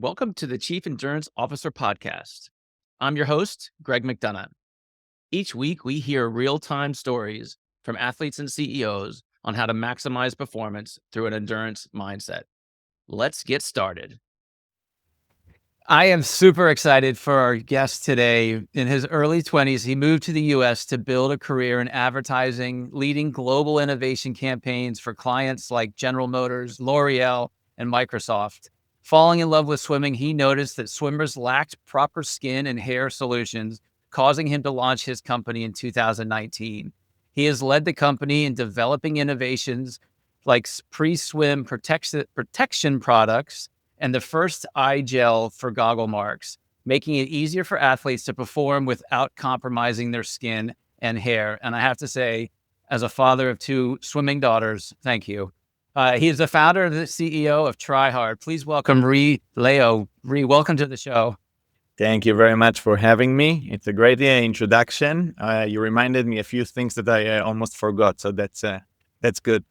Welcome to the Chief Endurance Officer Podcast. I'm your host, Greg McDonough. Each week, we hear real-time stories from athletes and CEOs on how to maximize performance through an endurance mindset. Let's get started. I am super excited for our guest today. In his early 20s, he moved to the US to build a career in advertising, leading global innovation campaigns for clients like General Motors, L'Oreal, and Microsoft. Falling in love with swimming, he noticed that swimmers lacked proper skin and hair solutions, causing him to launch his company in 2019. He has led the company in developing innovations like pre-swim protection products and the first eye gel for goggle marks, making it easier for athletes to perform without compromising their skin and hair. And I have to say, as a father of two swimming daughters, thank you. He is the founder and the CEO of TRIHARD. Please welcome Rei Lalo. Rei, welcome to the show. Thank you very much for having me. It's a great introduction. You reminded me a few things that I almost forgot, so that's good.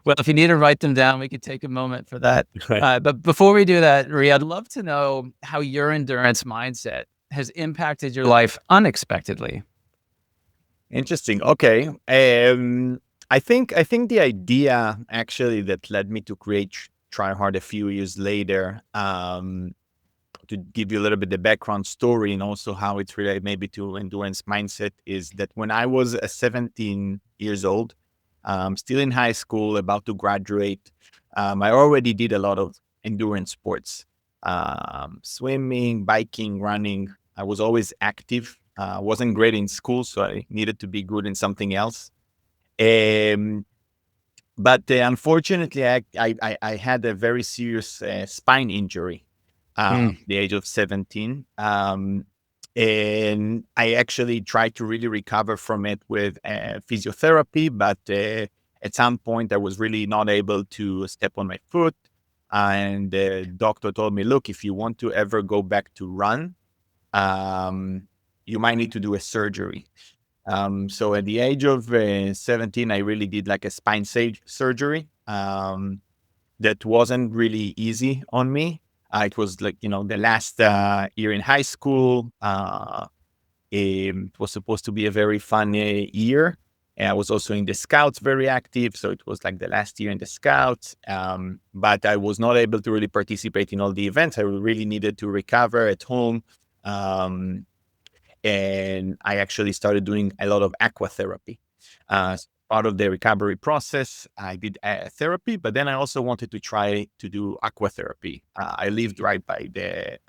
Well, if you need to write them down, we could take a moment for that. But before we do that, Rei, I'd love to know how your endurance mindset has impacted your life unexpectedly. Interesting. Okay. I think the idea actually that led me to create Tryhard a few years later, to give you a little bit the background story and also how it's related maybe to endurance mindset, is that when I was 17 years old, still in high school, about to graduate, I already did a lot of endurance sports, swimming, biking, running. I was always active. Wasn't great in school, so I needed to be good in something else. But unfortunately, I had a very serious spine injury at the age of 17. And I actually tried to really recover from it with physiotherapy, but at some point I was really not able to step on my foot. And the doctor told me, look, if you want to ever go back to run, you might need to do a surgery. So at the age of 17, I really did like a spine surgery that wasn't really easy on me. It was like, the last year in high school. It was supposed to be a very fun year. And I was also in the Scouts, very active. So it was like the last year in the Scouts. But I was not able to really participate in all the events. I really needed to recover at home. And I actually started doing a lot of aqua therapy. Part of the recovery process, I did therapy, but then I also wanted to try to do aqua therapy. I lived right by the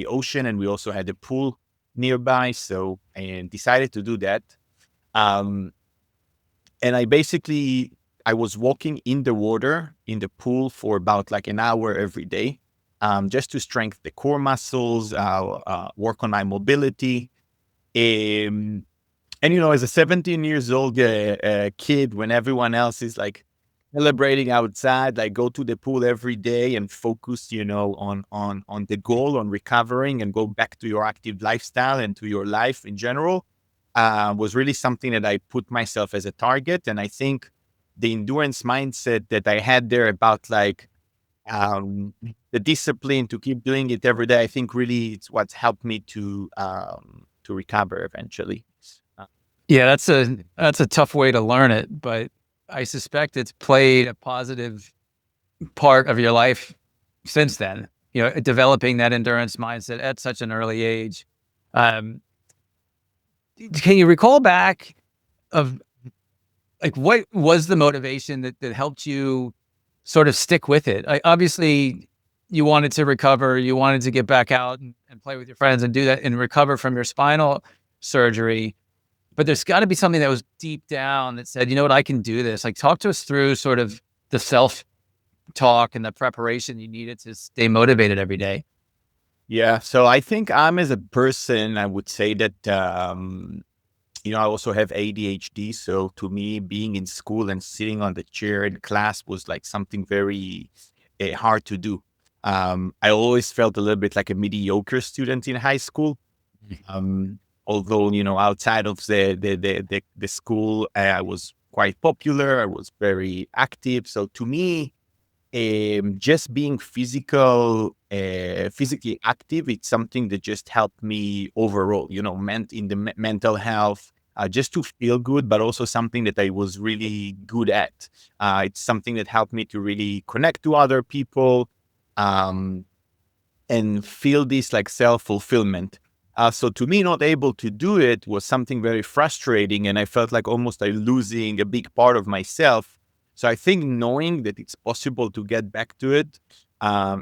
ocean, and we also had a pool nearby, so I decided to do that. And I was walking in the water, in the pool, for about like an hour every day, just to strengthen the core muscles, work on my mobility. And, as a 17 years old kid, when everyone else is like celebrating outside, like go to the pool every day and focus, on the goal, on recovering and go back to your active lifestyle and to your life in general, was really something that I put myself as a target. And I think the endurance mindset that I had there about like the discipline to keep doing it every day, I think really it's what's helped me to recover eventually. Yeah, that's a tough way to learn it, but I suspect it's played a positive part of your life since then, developing that endurance mindset at such an early age. Can you recall back of like what was the motivation that helped you sort of stick with it? Obviously, you wanted to recover, you wanted to get back out and play with your friends and do that and recover from your spinal surgery. But there's got to be something that was deep down that said, you know what, I can do this. Like, talk to us through sort of the self-talk and the preparation you needed to stay motivated every day. Yeah. So I think I'm as a person, I would say that, I also have ADHD. So to me, being in school and sitting on the chair in class was like something very hard to do. I always felt a little bit like a mediocre student in high school. Although, outside of the school, I was quite popular. I was very active. So to me, just being physically active, it's something that just helped me overall, meant in the mental health, just to feel good, but also something that I was really good at. It's something that helped me to really connect to other people, um, and feel this like self-fulfillment. So to me, not able to do it was something very frustrating, and I felt like almost I losing a big part of myself. So I think knowing that it's possible to get back to it,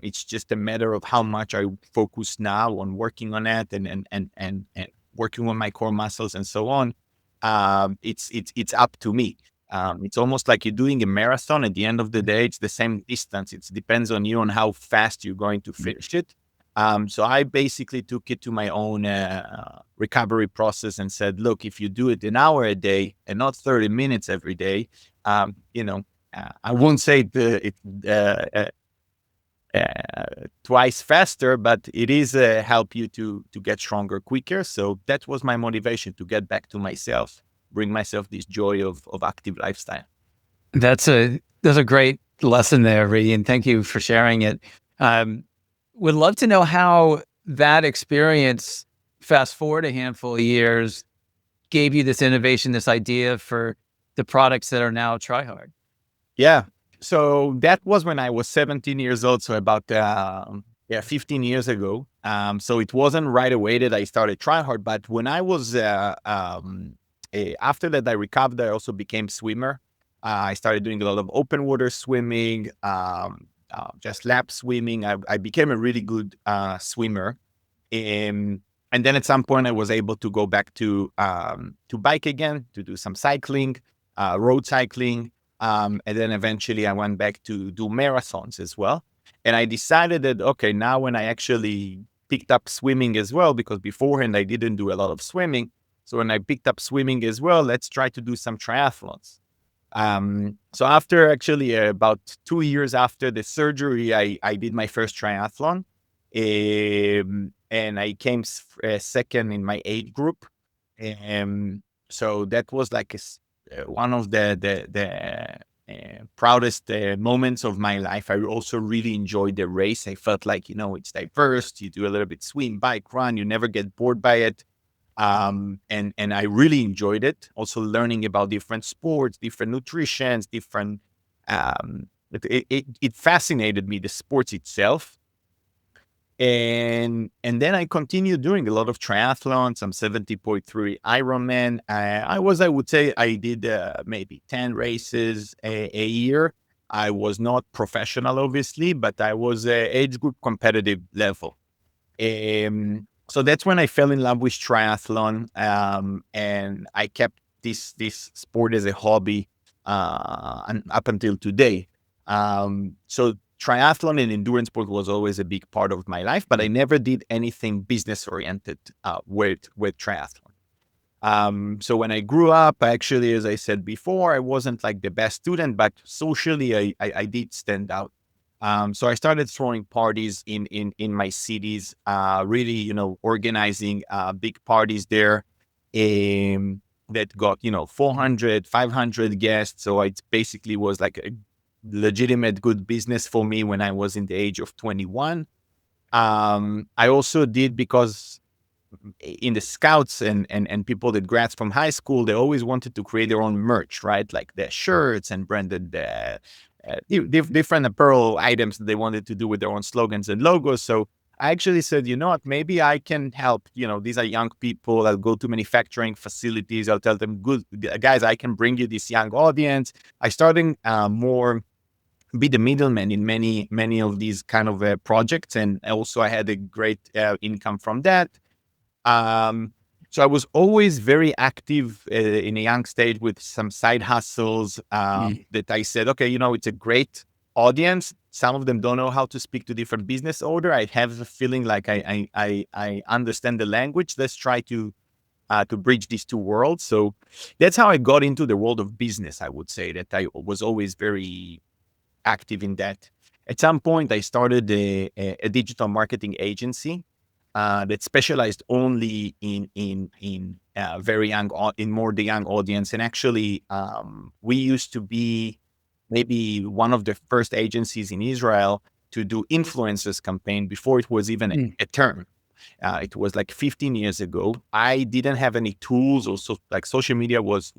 it's just a matter of how much I focus now on working on it and working on my core muscles and so on. It's up to me. It's almost like you're doing a marathon. At the end of the day, it's the same distance. It depends on you on how fast you're going to finish it. So I basically took it to my own recovery process and said, look, if you do it an hour a day and not 30 minutes every day, I won't say it twice faster, but it is help you to get stronger quicker. So that was my motivation, to get back to myself, bring myself this joy of active lifestyle. That's a great lesson there, Rei, and thank you for sharing it. Would love to know how that experience, fast forward a handful of years, gave you this innovation, this idea for the products that are now Tryhard. Yeah. So that was when I was 17 years old. So about 15 years ago. So it wasn't right away that I started Tryhard, but when I was after that I recovered, I also became swimmer. I started doing a lot of open water swimming, just lap swimming. I became a really good swimmer. And then at some point I was able to go back to bike again, to do some cycling, road cycling. And then eventually I went back to do marathons as well. And I decided that, okay, now when I actually picked up swimming as well, because beforehand I didn't do a lot of swimming. So when I picked up swimming as well, let's try to do some triathlons. So after actually about 2 years after the surgery, I did my first triathlon. And I came second in my age group. So that was like one of the proudest moments of my life. I also really enjoyed the race. I felt like, it's diverse. You do a little bit swim, bike, run. You never get bored by it. And I really enjoyed it. Also learning about different sports, different nutritions, different. It fascinated me, the sports itself. And then I continued doing a lot of triathlons. I'm 70.3 Ironman. I would say I did maybe 10 races a year. I was not professional, obviously, but I was age group competitive level. So that's when I fell in love with triathlon, and I kept this sport as a hobby, and up until today. So triathlon and endurance sport was always a big part of my life, but I never did anything business oriented with triathlon. So when I grew up, actually, as I said before, I wasn't like the best student, but socially, I did stand out. So I started throwing parties in my cities, really, organizing big parties there, that got, 400, 500 guests. So it basically was like a legitimate good business for me when I was in the age of 21. I also did because in the scouts and people that grads from high school, they always wanted to create their own merch, right? Like their shirts and branded different apparel items that they wanted to do with their own slogans and logos. So I actually said, you know what, maybe I can help. These are young people. I'll go to manufacturing facilities. I'll tell them, good guys, I can bring you this young audience. I started more be the middleman in many of these kind of projects, and also I had a great income from that. So I was always very active in a young stage with some side hustles that I said, okay, it's a great audience. Some of them don't know how to speak to different business owner. I have a feeling like I understand the language. Let's try to bridge these two worlds. So that's how I got into the world of business. I would say that I was always very active in that. At some point, I started a digital marketing agency that specialized only in very young, in more the young audience. And actually, we used to be maybe one of the first agencies in Israel to do influencers campaign before it was even a term. It was like 15 years ago. I didn't have any tools, or like social media was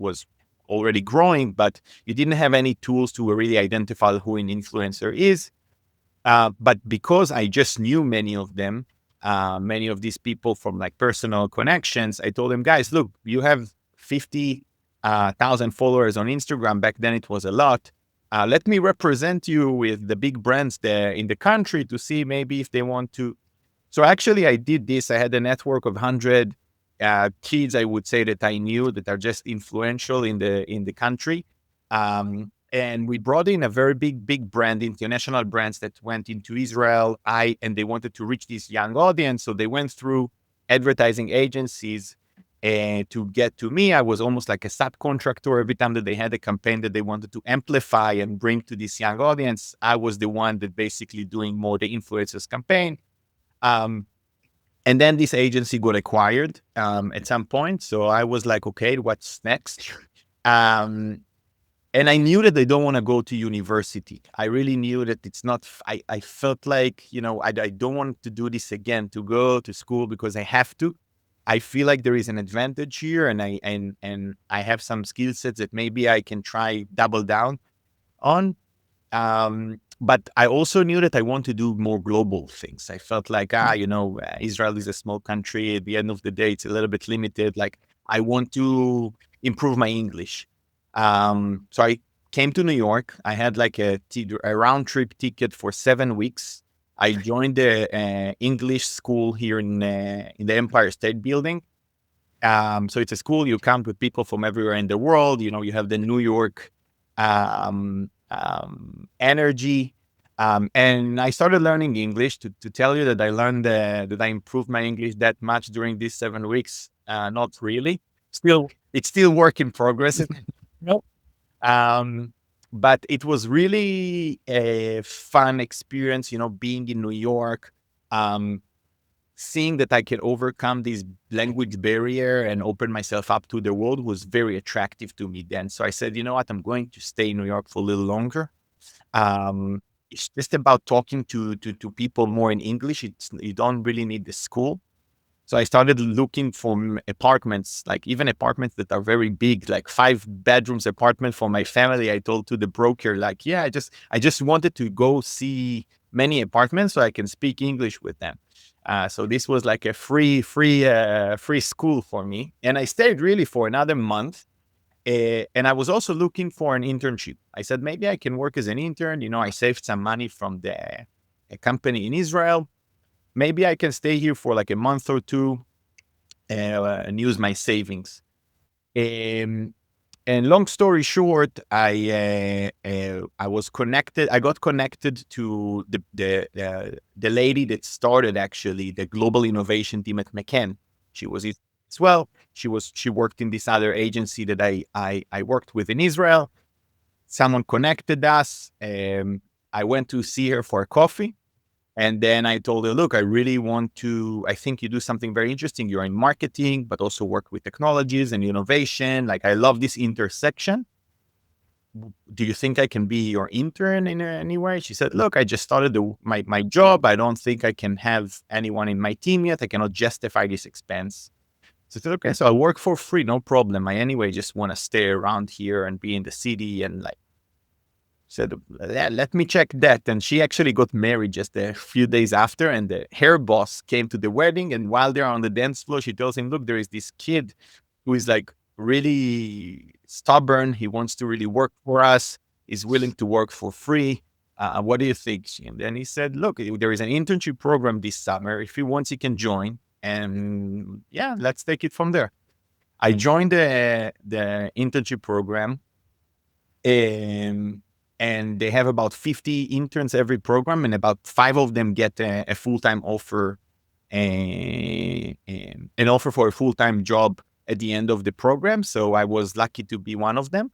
already growing, but you didn't have any tools to really identify who an influencer is. But because I just knew many of them, many of these people from like personal connections, I told them, guys, look, you have 50,000 followers on Instagram. Back then it was a lot. Let me represent you with the big brands there in the country to see maybe if they want to. So actually I did this. I had a network of 100 kids, I would say, that I knew that are just influential in the country. And we brought in a very big brand, international brands that went into Israel. And they wanted to reach this young audience. So they went through advertising agencies to get to me. I was almost like a subcontractor. Every time that they had a campaign that they wanted to amplify and bring to this young audience, I was the one that basically doing more the influencers campaign. And then this agency got acquired at some point. So I was like, okay, what's next? And I knew that I don't want to go to university. I really knew that it's not, I felt like, I don't want to do this again, to go to school because I have to. I feel like there is an advantage here, and I have some skill sets that maybe I can try double down on. But I also knew that I want to do more global things. I felt like, Israel is a small country. At the end of the day, it's a little bit limited. Like, I want to improve my English. So I came to New York. I had like a round trip ticket for 7 weeks. I joined the English school here in the Empire State Building. So it's a school. You come with people from everywhere in the world. You have the New York energy. And I started learning English. To tell you that I learned that I improved my English that much during these 7 weeks, not really. It's still work in progress. Nope. But it was really a fun experience, being in New York, seeing that I can overcome this language barrier and open myself up to the world was very attractive to me then. So I said, you know what, I'm going to stay in New York for a little longer. It's just about talking to people more in English. You don't really need the school. So I started looking for apartments, like even apartments that are very big, like 5 bedrooms apartment for my family. I told to the broker, like, yeah, I just wanted to go see many apartments so I can speak English with them. So this was like a free school for me. And I stayed really for another month. And I was also looking for an internship. I said, maybe I can work as an intern. I saved some money from a company in Israel. Maybe I can stay here for like a month or two and use my savings. And long story short, I was connected. I got connected to the lady that started actually the global innovation team at McCann. She was it as well. She worked in this other agency that I worked with in Israel. Someone connected us. I went to see her for a coffee. And then I told her, look, I think you do something very interesting. You're in marketing, but also work with technologies and innovation. Like, I love this intersection. Do you think I can be your intern in any way? She said, look, I just started my job. I don't think I can have anyone in my team yet. I cannot justify this expense. So I said, okay, so I'll work for free. No problem. I anyway just want to stay around here and be in the city and like, said, let me check that. And she actually got married just a few days after. And her boss came to the wedding. And while they're on the dance floor, she tells him, look, there is this kid who is like really stubborn. He wants to really work for us. He's willing to work for free. What do you think? And then he said, look, there is an internship program this summer. If he wants, he can join. And yeah, let's take it from there. I joined the internship program. And they have about 50 interns every program, and about 5 of them get a full-time offer, an offer for a full-time job at the end of the program. So I was lucky to be one of them.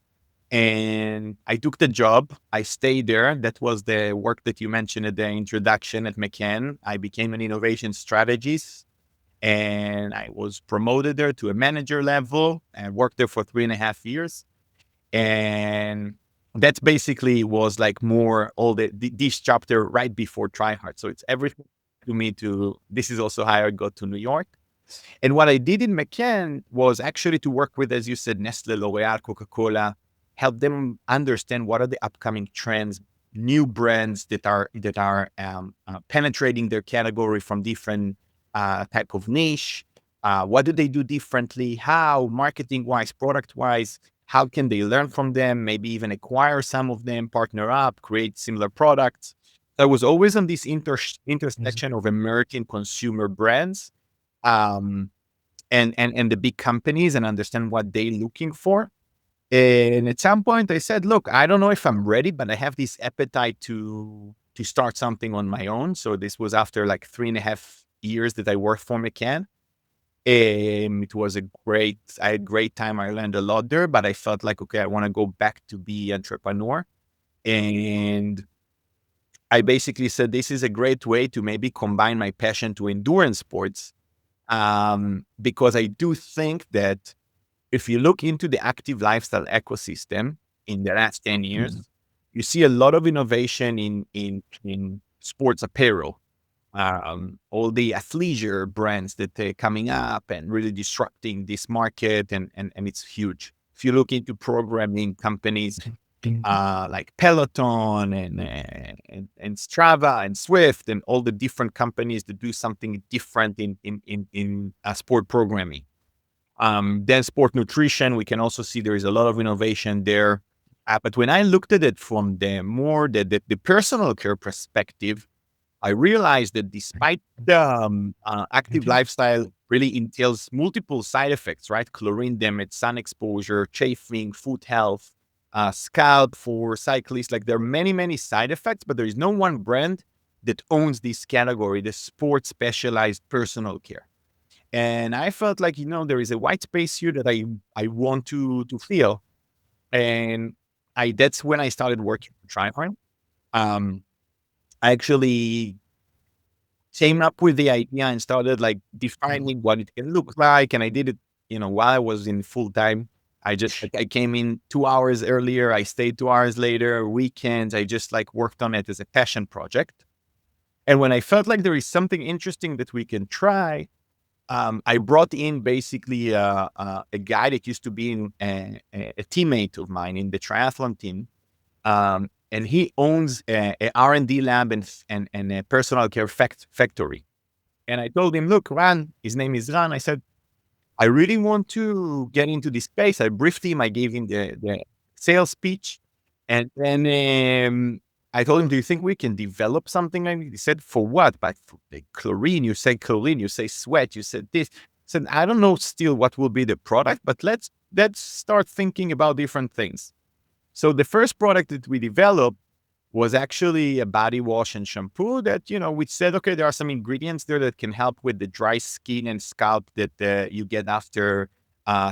And I took the job. I stayed there. That was the work that you mentioned at the introduction at McCann. I became an innovation strategist, and I was promoted there to a manager level and worked there for 3.5 years. And that basically was like more all this chapter right before TryHard. So it's everything to me this is also how I got to New York. And what I did in McCann was actually to work with, as you said, Nestle, L'Oreal, Coca-Cola, help them understand what are the upcoming trends, new brands that are penetrating their category from different type of niche. What do they do differently? How, marketing-wise, product-wise, how can they learn from them? Maybe even acquire some of them, partner up, create similar products. I was always on this intersection of emerging consumer brands um, and the big companies and understand what they're looking for. And at some point, I said, "Look, I don't know if I'm ready, but I have this appetite to start something on my own." So this was after like 3.5 years that I worked for McCann. It was I had a great time. I learned a lot there, but I felt like, okay, I want to go back to be entrepreneur. And I basically said, this is a great way to maybe combine my passion to endurance sports. Because I do think that if you look into the active lifestyle ecosystem in the last 10 years, you see a lot of innovation in sports apparel. All the athleisure brands that are coming up and really disrupting this market, and it's huge. If you look into programming companies like Peloton and Strava and Swift and all the different companies that do something different in sport programming. Then sport nutrition, we can also see there is a lot of innovation there. But when I looked at it from the personal care perspective, I realized that despite the active lifestyle really entails multiple side effects, right? Chlorine damage, sun exposure, chafing, foot health, scalp for cyclists. Like there are many, many side effects, but there is no one brand that owns this category, the sport specialized personal care. And I felt like, there is a white space here that I want to fill. And that's when I started working for Tryhard. I actually came up with the idea and started like defining what it can look like. And I did it, while I was in full time. I came in 2 hours earlier. I stayed 2 hours later, weekends. I just like worked on it as a passion project. And when I felt like there is something interesting that we can try, I brought in basically a guy that used to be a teammate of mine in the triathlon team. And he owns a R&D lab and a personal care factory. And I told him, look, Ran, his name is Ran. I said, I really want to get into this space. I briefed him. I gave him the sales speech. And then I told him, do you think we can develop something like this? He said, for what? But for the chlorine, you say sweat, you said this. I said, I don't know still what will be the product, but let's start thinking about different things. So the first product that we developed was actually a body wash and shampoo that, we said, okay, there are some ingredients there that can help with the dry skin and scalp that you get after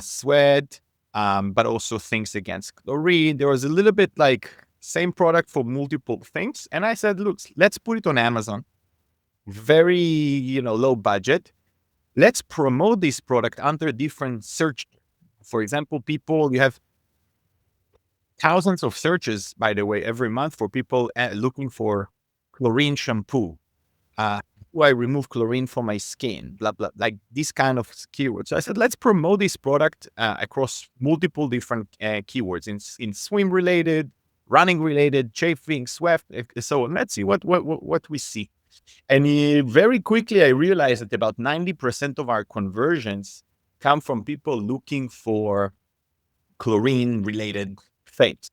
sweat, but also things against chlorine. There was a little bit like same product for multiple things. And I said, look, let's put it on Amazon. Very, low budget. Let's promote this product under different search. For example, you have thousands of searches, by the way, every month for people looking for chlorine shampoo. Do I remove chlorine from my skin? Blah, blah, like this kind of keywords. So I said, let's promote this product across multiple different keywords in swim related, running related, chafing, sweat. So let's see what we see. And very quickly, I realized that about 90% of our conversions come from people looking for chlorine related things.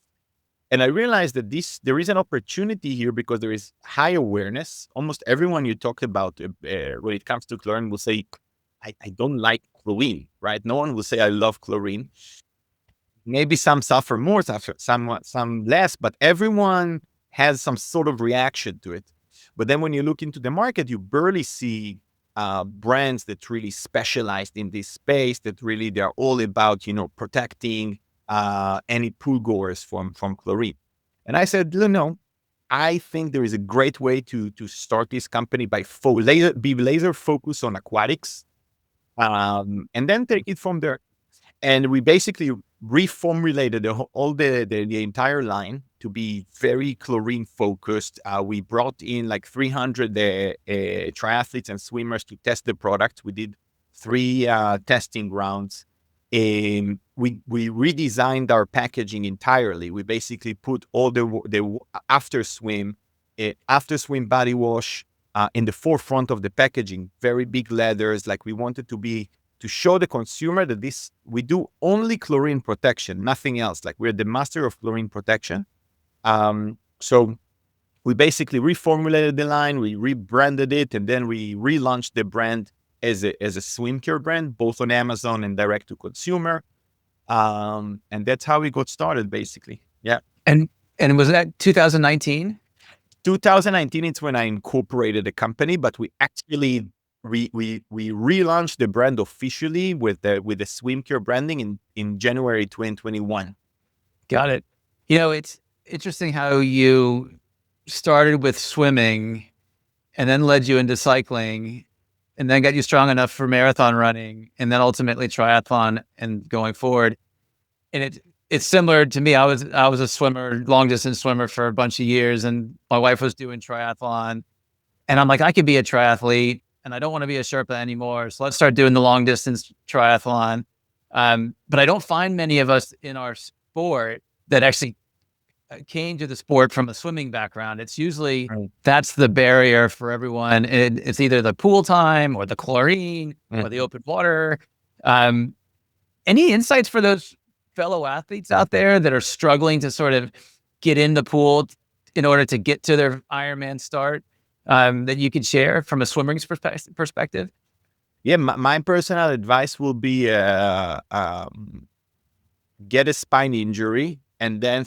And I realized that there is an opportunity here because there is high awareness. Almost everyone you talked about when it comes to chlorine will say, I don't like chlorine, right? No one will say, I love chlorine. Maybe some suffer more, some less, but everyone has some sort of reaction to it. But then when you look into the market, you barely see brands that really specialized in this space, that really they're all about, protecting any pool goers from chlorine. And I said, no, I think there is a great way to start this company by be laser focused on aquatics, and then take it from there. And we basically reformulated all the entire line. to be very chlorine focused. We brought in like 300 triathletes and swimmers to test the product. We did 3 testing rounds. We redesigned our packaging entirely. We basically put all the after swim body wash in the forefront of the packaging, very big letters. Like we wanted to show the consumer that we do only chlorine protection, nothing else. Like we're the master of chlorine protection. So we basically reformulated the line, we rebranded it, and then we relaunched the brand as a swim care brand, both on Amazon and direct to consumer. And that's how we got started, basically. Yeah. And was that 2019? 2019, it's when I incorporated the company, but we actually we relaunched the brand officially with the swim care branding in January 2021. Got it. It's interesting how you started with swimming and then led you into cycling and then got you strong enough for marathon running and then ultimately triathlon and going forward. And it's similar to me. I was a swimmer, long distance swimmer for a bunch of years, and my wife was doing triathlon. And I'm like, I could be a triathlete and I don't want to be a Sherpa anymore. So let's start doing the long distance triathlon. But I don't find many of us in our sport that actually came to the sport from a swimming background. It's usually that's the barrier for everyone. It's either the pool time or the chlorine or the open water. Any insights for those fellow athletes out there that are struggling to sort of get in the pool in order to get to their Ironman start that you could share from a swimmer's perspective? Yeah, my personal advice will be get a spine injury and then...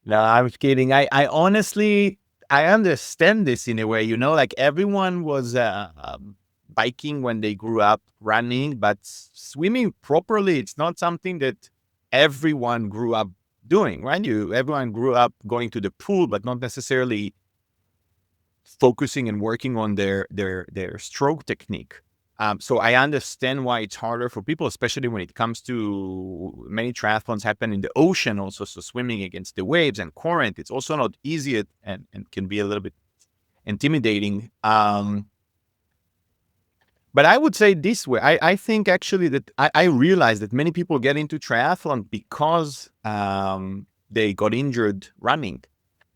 No, I'm kidding. I honestly, I understand this in a way, like everyone was biking when they grew up, running, but swimming properly, it's not something that everyone grew up doing, right? Everyone grew up going to the pool, but not necessarily focusing and working on their stroke technique. So I understand why it's harder for people, especially when it comes to many triathlons happen in the ocean also. So swimming against the waves and current, it's also not easy and can be a little bit intimidating. But I would say this way, I think actually that I realized that many people get into triathlon because they got injured running.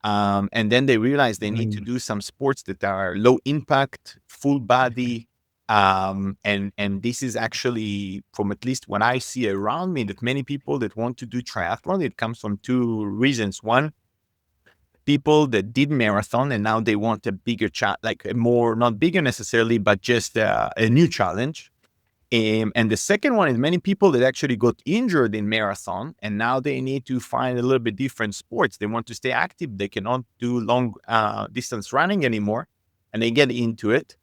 And then they realize they need to do some sports that are low impact, full body. And this is actually, from at least what I see around me, that many people that want to do triathlon, it comes from 2 reasons. One, people that did marathon and now they want a bigger like a more, not bigger necessarily, but just a new challenge. And the second one is many people that actually got injured in marathon and now they need to find a little bit different sports. They want to stay active. They cannot do long distance running anymore, and they get into it.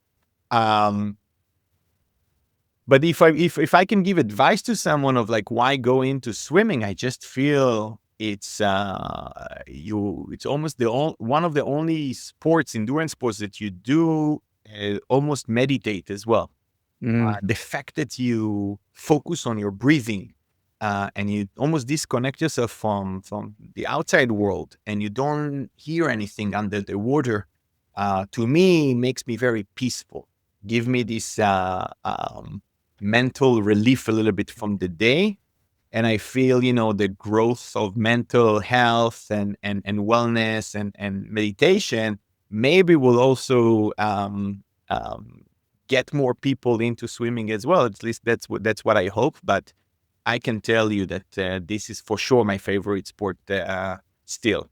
But if I can give advice to someone of like why go into swimming, I just feel it's almost one of the only endurance sports that you do almost meditate as well. The fact that you focus on your breathing and you almost disconnect yourself from the outside world and you don't hear anything under the water, to me makes me very peaceful. Give me this mental relief a little bit from the day. And I feel, the growth of mental health and wellness and meditation maybe will also get more people into swimming as well. At least that's what I hope. But I can tell you that this is for sure my favorite sport still.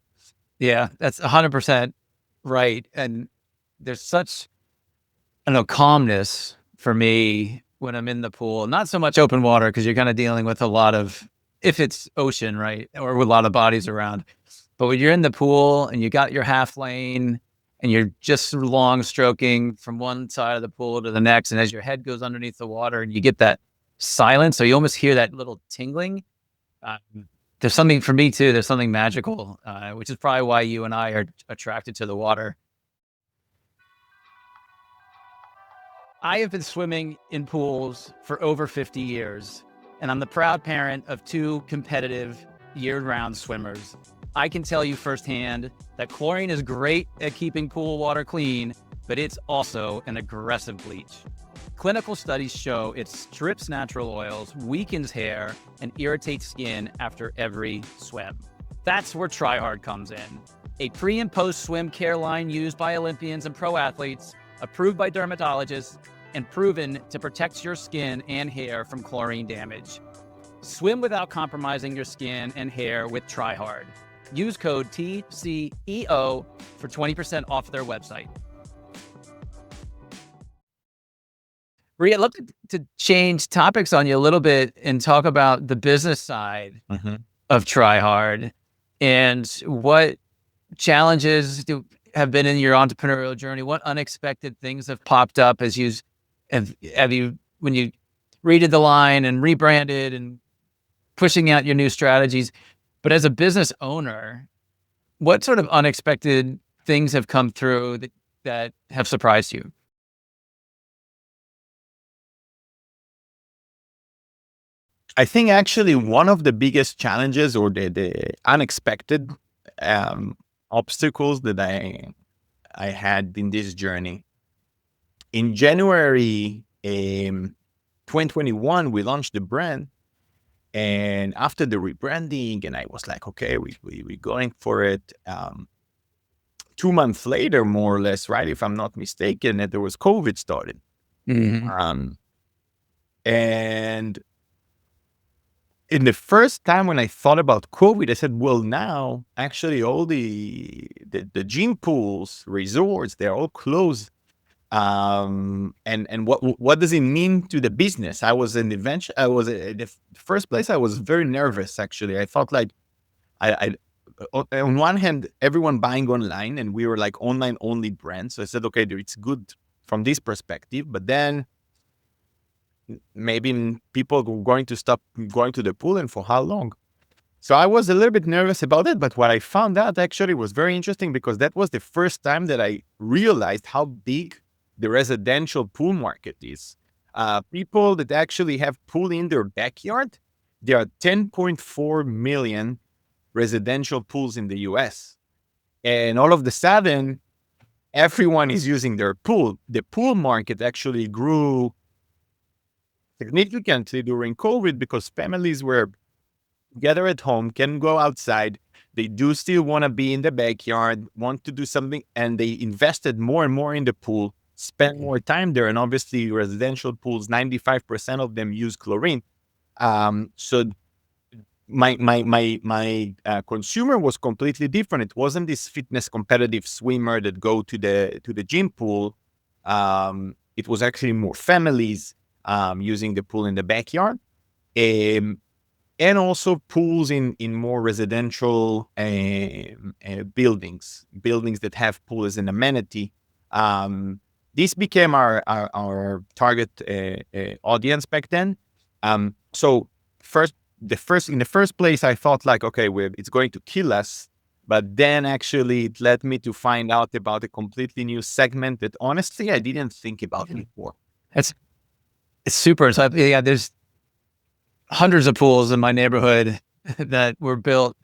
Yeah, that's 100% right. And there's such, calmness for me when I'm in the pool. Not so much open water because you're kind of dealing with a lot of, if it's ocean, right, or with a lot of bodies around. But when you're in the pool and you got your half lane and you're just long stroking from one side of the pool to the next, and as your head goes underneath the water and you get that silence, so you almost hear that little tingling. There's something for me too. There's something magical, which is probably why you and I are attracted to the water. I have been swimming in pools for over 50 years, and I'm the proud parent of 2 competitive year-round swimmers. I can tell you firsthand that chlorine is great at keeping pool water clean, but it's also an aggressive bleach. Clinical studies show it strips natural oils, weakens hair, and irritates skin after every swim. That's where Tryhard comes in. A pre and post swim care line used by Olympians and pro athletes, approved by dermatologists, and proven to protect your skin and hair from chlorine damage. Swim without compromising your skin and hair with Tryhard. Use code TCEO for 20% off their website. Rei, I'd love to change topics on you a little bit and talk about the business side of Tryhard and what challenges have been in your entrepreneurial journey. What unexpected things have popped up as you when you redid the line and rebranded and pushing out your new strategies? But as a business owner, what sort of unexpected things have come through that have surprised you? I think actually one of the biggest challenges or the unexpected obstacles that I had in this journey. In January 2021, we launched the brand. And after the rebranding, and I was like, okay, we're going for it. 2 months later, more or less, right? If I'm not mistaken, that there was COVID started. And in the first time when I thought about COVID, I said, well, now actually all the gym pools, resorts, they're all closed. And what does it mean to the business? I was in the first place, I was very nervous, actually. I felt like I on one hand, everyone buying online, and we were like online only brand. So I said, okay, it's good from this perspective, but then maybe people are going to stop going to the pool, and for how long? So I was a little bit nervous about it, but what I found out actually was very interesting, because that was the first time that I realized how big the residential pool market is. People that actually have pool in their backyard, there are 10.4 million residential pools in the US. And all of a sudden, everyone is using their pool. The pool market actually grew significantly during COVID because families were gathered at home, can go outside. They do still want to be in the backyard, want to do something, and they invested more and more in the pool, spent more time there. And obviously, residential pools, 95% of them use chlorine. So my consumer was completely different. It wasn't this fitness competitive swimmer that go to the gym pool. It was actually more families using the pool in the backyard, and also pools in more residential buildings that have pool as an amenity. This became our target audience back then. So in the first place, I thought like, okay, it's going to kill us. But then actually it led me to find out about a completely new segment that honestly, I didn't think about before. It's super. So yeah, there's hundreds of pools in my neighborhood that were built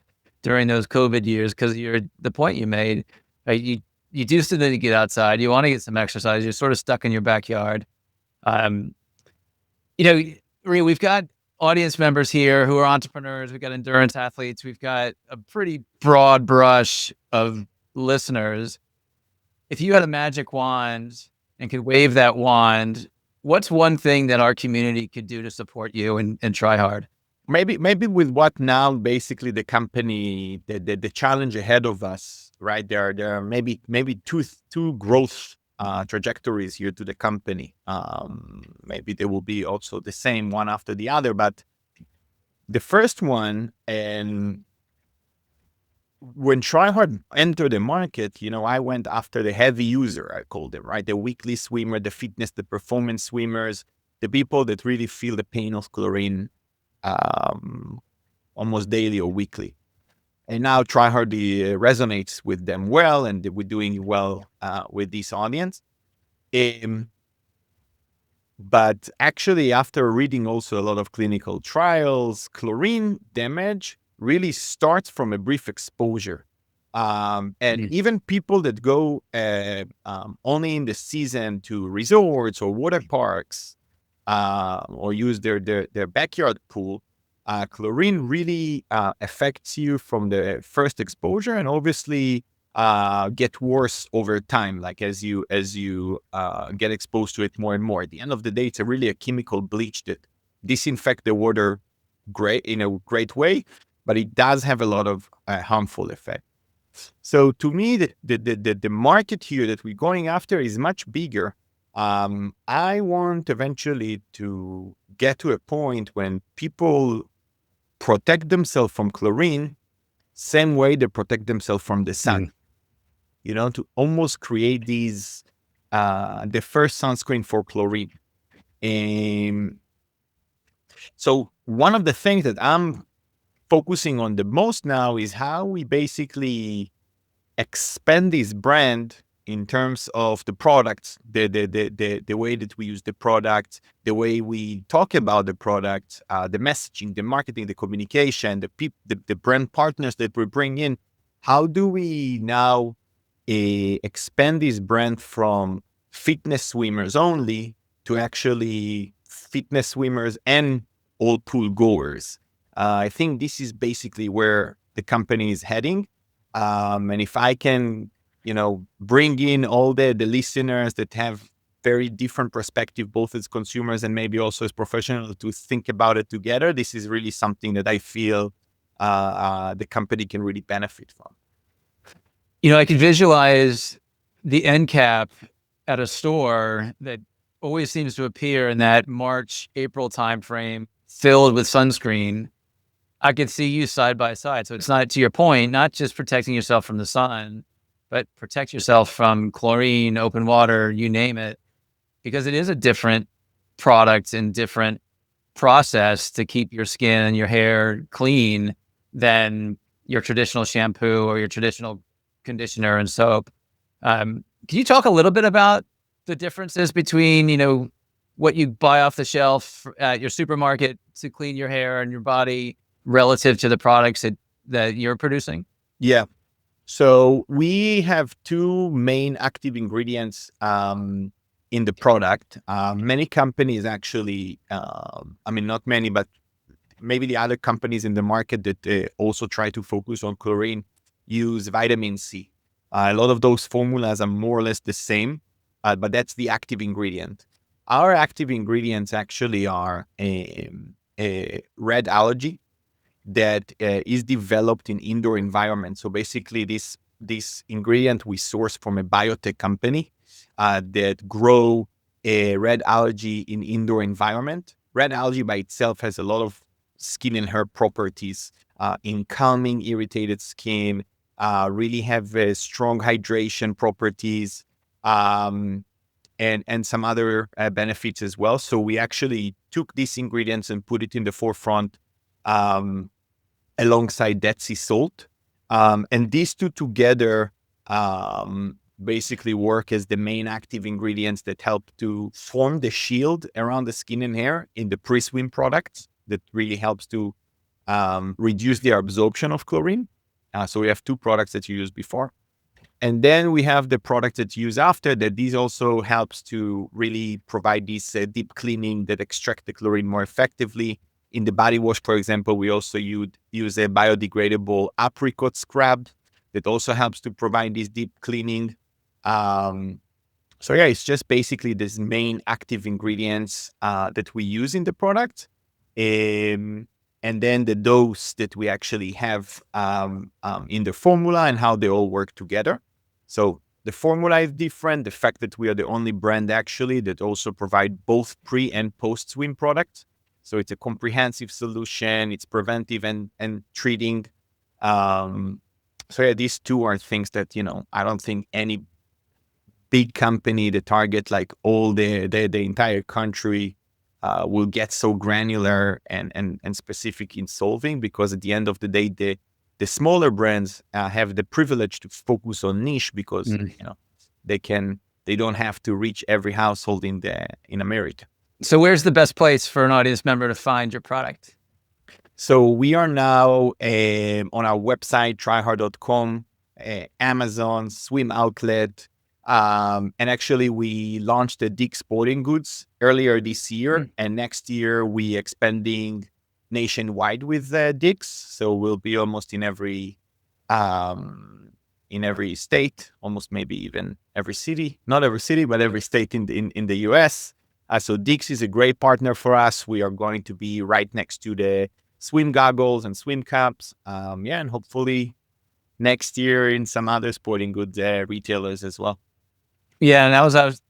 during those COVID years, because the point you made, right? You do still need to get outside. You want to get some exercise. You're sort of stuck in your backyard. Rei, we've got audience members here who are entrepreneurs. We've got endurance athletes. We've got a pretty broad brush of listeners. If you had a magic wand and could wave that wand, what's one thing that our community could do to support you and Tryhard? Maybe with what now basically the company, the challenge ahead of us, right? There are maybe two growth trajectories here to the company. Maybe they will be also the same one after the other, but the first one, and when Tryhard entered the market, I went after the heavy user, I call them, right? The weekly swimmer, the fitness, the performance swimmers, the people that really feel the pain of chlorine almost daily or weekly. And now Tryhard resonates with them well, and we're doing well with this audience. But actually, after reading also a lot of clinical trials, chlorine damage really starts from a brief exposure. And even people that go only in the season to resorts or water parks, or use their backyard pool, chlorine really affects you from the first exposure, and obviously get worse over time. Like as you get exposed to it more and more. At the end of the day, it's really a chemical bleach that disinfect the water in a great way, but it does have a lot of harmful effect. So to me, the market here that we're going after is much bigger. I want eventually to get to a point when people protect themselves from chlorine, same way they protect themselves from the sun. To almost create these, the first sunscreen for chlorine. So one of the things that I'm focusing on the most now is how we basically expand this brand in terms of the products, the way that we use the product, the way we talk about the product, the messaging, the marketing, the communication, the brand partners that we bring in. How do we now expand this brand from fitness swimmers only to actually fitness swimmers and all pool goers? I think this is basically where the company is heading. And if I can, bring in all the listeners that have very different perspective, both as consumers and maybe also as professionals, to think about it together, this is really something that I feel the company can really benefit from. I can visualize the end cap at a store that always seems to appear in that March, April timeframe, filled with sunscreen. I could see you side by side. So it's not, to your point, not just protecting yourself from the sun, but protect yourself from chlorine, open water, you name it, because it is a different product and different process to keep your skin and your hair clean than your traditional shampoo or your traditional conditioner and soap. Can you talk a little bit about the differences between, what you buy off the shelf at your supermarket to clean your hair and your body relative to the products that you're producing? Yeah. So we have two main active ingredients in the product. Many companies actually, not many, but maybe the other companies in the market that also try to focus on chlorine use vitamin C. A lot of those formulas are more or less the same, but that's the active ingredient. Our active ingredients actually are a red algae that is developed in indoor environment. So basically this ingredient we source from a biotech company that grow a red algae in indoor environment. Red algae by itself has a lot of skin and hair properties in calming irritated skin, really have strong hydration properties, and some other benefits as well. So we actually took these ingredients and put it in the forefront alongside Dead Sea salt. And these two together basically work as the main active ingredients that help to form the shield around the skin and hair in the pre-swim products that really helps to reduce the absorption of chlorine. So we have two products that you used before. And then we have the product that you use after that. These also helps to really provide this deep cleaning that extract the chlorine more effectively. In the body wash, for example, we also use a biodegradable apricot scrub that also helps to provide this deep cleaning. So yeah, it's just basically this main active ingredients that we use in the product. And then the dose that we actually have in the formula and how they all work together. So the formula is different. The fact that we are the only brand actually that also provide both pre and post swim products. So it's a comprehensive solution. It's preventive and treating. So yeah, these two are things that, I don't think any big company that target like all the entire country will get so granular and specific in solving, because at the end of the day, the smaller brands have the privilege to focus on niche because they don't have to reach every household in America. So where's the best place for an audience member to find your product? So we are now on our website, tryhard.com, Amazon, Swim Outlet. And actually, we launched the Dick Sporting Goods earlier this year. And next year, we expanding nationwide with Dick's. So we'll be almost in every state, almost maybe even every city. Not every city, but every state in the US. So Dick's is a great partner for us. We are going to be right next to the swim goggles and swim caps. And hopefully next year in some other sporting goods retailers as well. Yeah, and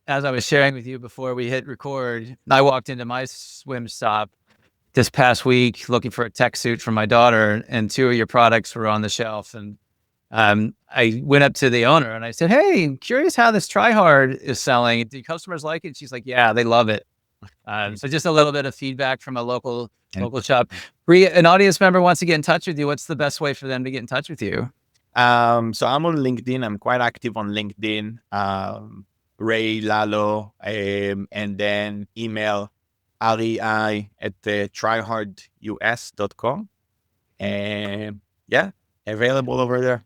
as I was sharing with you before we hit record, I walked into my swim shop this past week looking for a tech suit for my daughter, and two of your products were on the shelf. And I went up to the owner and I said, "Hey, I'm curious how this Tryhard is selling. Do customers like it?" She's like, "Yeah, they love it." So just a little bit of feedback from a local shop. Rei, an audience member wants to get in touch with you. What's the best way for them to get in touch with you? So I'm on LinkedIn. I'm quite active on LinkedIn. Rei Lalo, and then email rei@tryhardus.com. And available over there.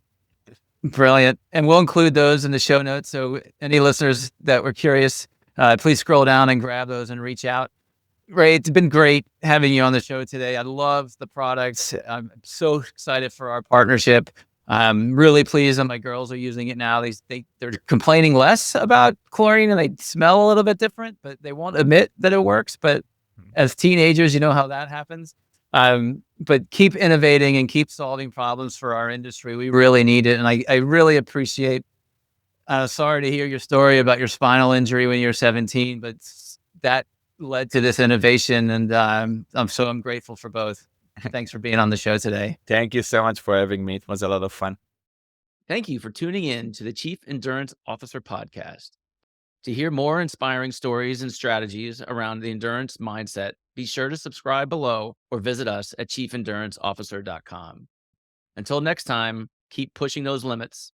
Brilliant. And we'll include those in the show notes. So any listeners that were curious, please scroll down and grab those and reach out. Rei, it's been great having you on the show today. I love the products. I'm so excited for our partnership. I'm really pleased that my girls are using it now. They're complaining less about chlorine and they smell a little bit different, but they won't admit that it works. But as teenagers, you know how that happens. But keep innovating and keep solving problems for our industry. We really need it. And I really appreciate, sorry to hear your story about your spinal injury when you were 17, but that led to this innovation. And I'm grateful for both. Thanks for being on the show today. Thank you so much for having me. It was a lot of fun. Thank you for tuning in to the Chief Endurance Officer podcast. To hear more inspiring stories and strategies around the endurance mindset, be sure to subscribe below or visit us at chiefinduranceofficer.com. Until next time, keep pushing those limits.